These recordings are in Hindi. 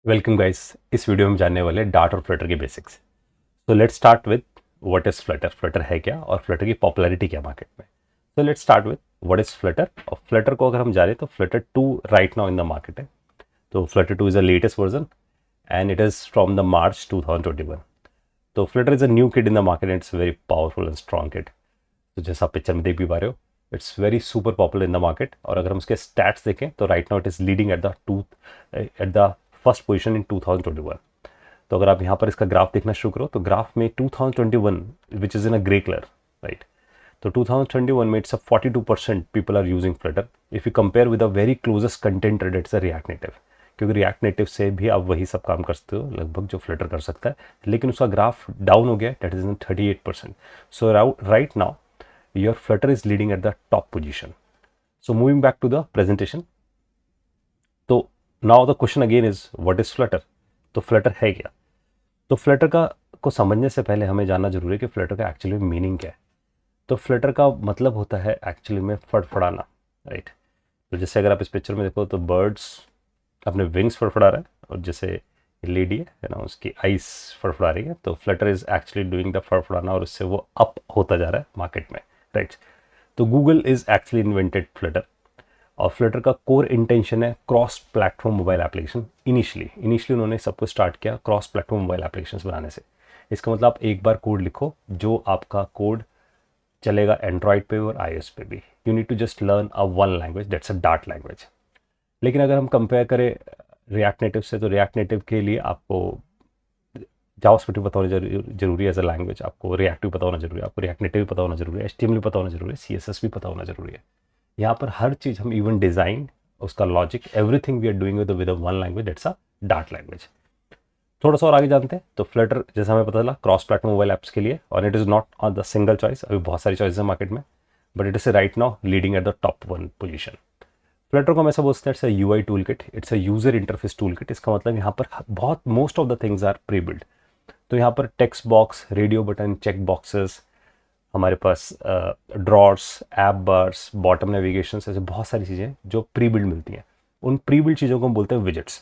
Welcome guys. इस वीडियो में जानने वाले डार्ट और फ्लटर के बेसिक्स। तो let's start with what is Flutter. Flutter है क्या और फ्लटर की पॉपुलैरिटी क्या मार्केट में। तो let's start with what is flutter. और फ्लटर को अगर हम जाने तो flutter 2 right now in the market है। तो flutter 2 is the latest version and it is from the March 2021। तो flutter is a new kid in the market and it's very powerful and strong kid. तो जैसा आप पिक्चर में देख भी पा रहे हो, it's very super popular in the market. और अगर हम उसके स्टैट्स देखें तो right now it is leading at the first position in 2021। तो अगर आप यहाँ पर इसका ग्राफ देखना शुरू करो तो ग्राफ में 2021 which is in a grey colour, right. तो 2021 में it's a 42% people are using Flutter. If you compare with a very closest content it's a React Native, क्योंकि रिएक्ट नेटिव से भी आप वही सब काम कर सकते हो लगभग जो फ्लटर कर सकता है, लेकिन उसका ग्राफ डाउन हो गया, that is in 38%। So right now your flutter is leading at the top position. So moving back to the presentation. तो now the question again is what is flutter. तो फ्लटर है क्या। तो फ्लटर का को समझने से पहले हमें जानना जरूरी है कि फ्लटर का एक्चुअली मीनिंग क्या है। तो फ्लटर का मतलब होता है एक्चुअली में फड़फड़ाना, राइट। तो जैसे अगर आप इस पिक्चर में देखो तो बर्ड्स अपने विंग्स फड़फड़ा रहा है, और जैसे लेडी है ना, उसकी आइस फड़फड़ा रही है। तो flutter is actually doing the फड़फड़ाना और उससे वो अप होता जा रहा है मार्केट में, राइट। तो Google is actually invented Flutter. और फ्लटर का कोर इंटेंशन है cross platform mobile application. Initially उन्होंने सब कुछ स्टार्ट किया क्रॉस प्लेटफॉर्म मोबाइल एप्लीकेशन बनाने से। इसका मतलब आप एक बार कोड लिखो, जो आपका कोड चलेगा एंड्रॉयड पे और iOS पे भी। You need to just learn a one language, that's a Dart language. लेकिन अगर हम कंपेयर करें रिएक्ट नेटिव से, तो रिएक्ट नेटिव के लिए आपको जावास्क्रिप्ट भी पता होना जरूरी है एज अ लैंग्वेज, आपको रिएक्टिव पता होना जरूरी है, आपको रिएक्ट नेटिव भी पता होना जरूरी है, HTML भी पता होना जरूरी है, CSS भी पता होना जरूरी है। यहाँ पर हर चीज़ हम इवन डिज़ाइन, उसका logic, everything we are doing with one language, that's a Dart language. थोड़ा सा और आगे जानते हैं। तो फ्लटर जैसा हमें पता चला क्रॉस प्लेटफॉर्म मोबाइल ऐप्स के लिए, और it is not on the single choice, अभी बहुत सारी चॉइस है मार्केट में, but it is right now leading at the top one position. Flutter को हम ऐसा बोलते हैं it's a UI tool kit, it's a user interface tool kit. इसका मतलब यहाँ पर बहुत most of the things are pre build. तो यहाँ पर text box, radio button, check boxes, हमारे पास drawers, app bars, bottom navigation, ऐसे बहुत सारी चीज़ें जो प्री बिल्ड मिलती हैं। उन प्री बिल्ड चीज़ों को हम बोलते हैं विजेट्स।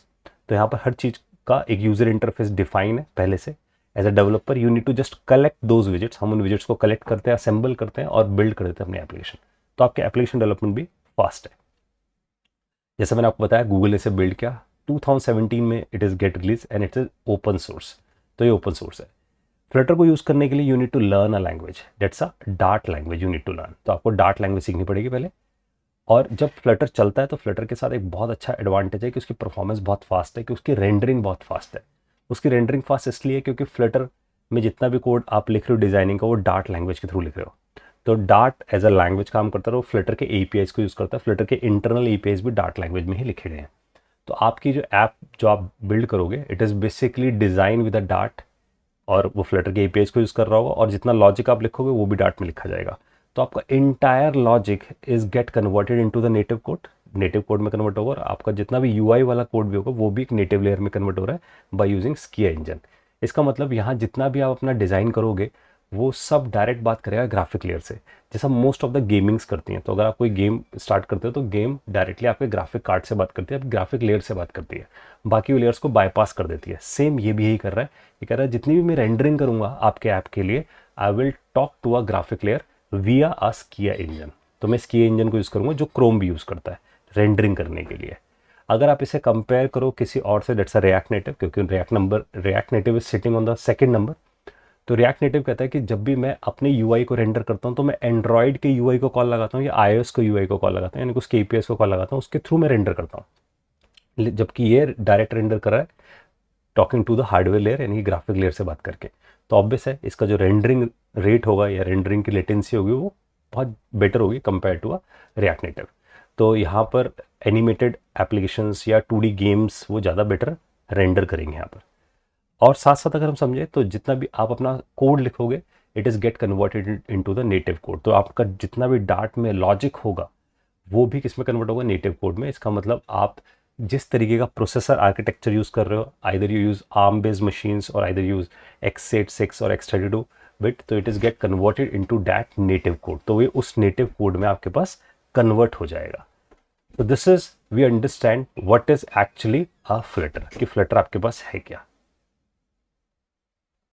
तो यहाँ पर हर चीज़ का एक यूज़र इंटरफेस डिफाइन है पहले से। As a developer you need to just collect those widgets. हम उन विजेट्स को कलेक्ट करते हैं, असेंबल करते हैं और बिल्ड कर देते हैं अपनी एप्लीकेशन। तो आपके एप्लीकेशन डेवलपमेंट भी फास्ट है। जैसे मैंने आपको बताया गूगल ने इसे बिल्ड किया 2017 में, it is get release and it is open source. तो ये ओपन सोर्स है। फ्लटर को यूज़ करने के लिए you need to learn a language, that's a Dart language you need to learn. तो आपको डार्ट लैंग्वेज सीखनी पड़ेगी पहले। और जब फ्लटर चलता है तो फ्लटर के साथ एक बहुत अच्छा एडवांटेज है कि उसकी परफॉर्मेंस बहुत फास्ट है, कि उसकी रेंडरिंग बहुत फास्ट है। उसकी रेंडरिंग फास्ट इसलिए क्योंकि फ्लटर में जितना भी कोड आप लिख रहे हो डिज़ाइनिंग का, वो डार्ट लैंग्वेज के थ्रू लिख रहे हो। तो डार्ट एज अ लैंग्वेज काम करता है, वो फ्लटर के APIs को यूज़ करता है। फ्लटर के इंटरनल APIs भी डार्ट लैंग्वेज में ही लिखे गए हैं। तो आपकी जो ऐप जो आप बिल्ड करोगे, it is basically design with a dart, और वो फ्लटर के APIs को यूज़ कर रहा होगा, और जितना लॉजिक आप लिखोगे वो भी डार्ट में लिखा जाएगा। तो आपका entire logic is get converted into the native code. Native code में कन्वर्ट होगा, और आपका जितना भी UI वाला कोड भी होगा वो भी एक नेटिव लेयर में कन्वर्ट हो रहा है बाय यूजिंग स्किया इंजन। इसका मतलब यहाँ जितना भी आप अपना डिज़ाइन करोगे वो सब डायरेक्ट बात करेगा ग्राफिक लेयर से, जैसा मोस्ट ऑफ द गेमिंग्स करती हैं। तो अगर आप कोई गेम स्टार्ट करते हो तो गेम डायरेक्टली आपके ग्राफिक कार्ड से बात करती है, आपकी ग्राफिक लेयर से बात करती है, बाकी लेयर्स को बाईपास कर देती है। सेम ये भी यही कर रहा है। ये कह रहा है जितनी भी मैं रेंडरिंग करूंगा आपके ऐप के लिए, I will talk to a graphic layer via a Skea engine. तो मैं स्किया इंजन को यूज़ करूंगा जो क्रोम भी यूज़ करता है रेंडरिंग करने के लिए। अगर आप इसे कंपेयर करो किसी और से, दैट्स अ रिएक्ट नेटिव, क्योंकि React native is sitting on the second number. तो रिएक्ट नेटिव कहता है कि जब भी मैं अपने UI को रेंडर करता हूँ तो मैं एंड्रॉयड के UI को कॉल लगाता हूँ या iOS को UI को कॉल लगाता हूँ, यानी कि उसके APIs को कॉल लगाता हूँ, उसके थ्रू मैं रेंडर करता हूँ। जबकि ये डायरेक्ट रेंडर कर रहा है talking to the hardware layer, यानी कि ग्राफिक लेयर से बात करके। तो ऑब्वियस है इसका जो रेंडरिंग रेट होगा या रेंडरिंग की लेटेंसी होगी वो बहुत बेटर होगी compare to a React Native. तो यहाँ पर एनिमेटेड एप्लीकेशंस या 2D गेम्स वो ज़्यादा बेटर रेंडर करेंगे यहाँ पर। और साथ साथ अगर हम समझें तो जितना भी आप अपना कोड लिखोगे, it is get converted into the native code. तो आपका जितना भी डार्ट में लॉजिक होगा वो भी किस में कन्वर्ट होगा, नेटिव कोड में। इसका मतलब आप जिस तरीके का प्रोसेसर आर्किटेक्चर यूज़ कर रहे हो, either you use arm based machines और आइदर यूज़ x86 और x32 बिट, तो it is get converted into that native code. तो ये उस नेटिव कोड में आपके पास कन्वर्ट हो जाएगा। तो this is we understand what is actually a Flutter कि फ्लटर आपके पास है क्या.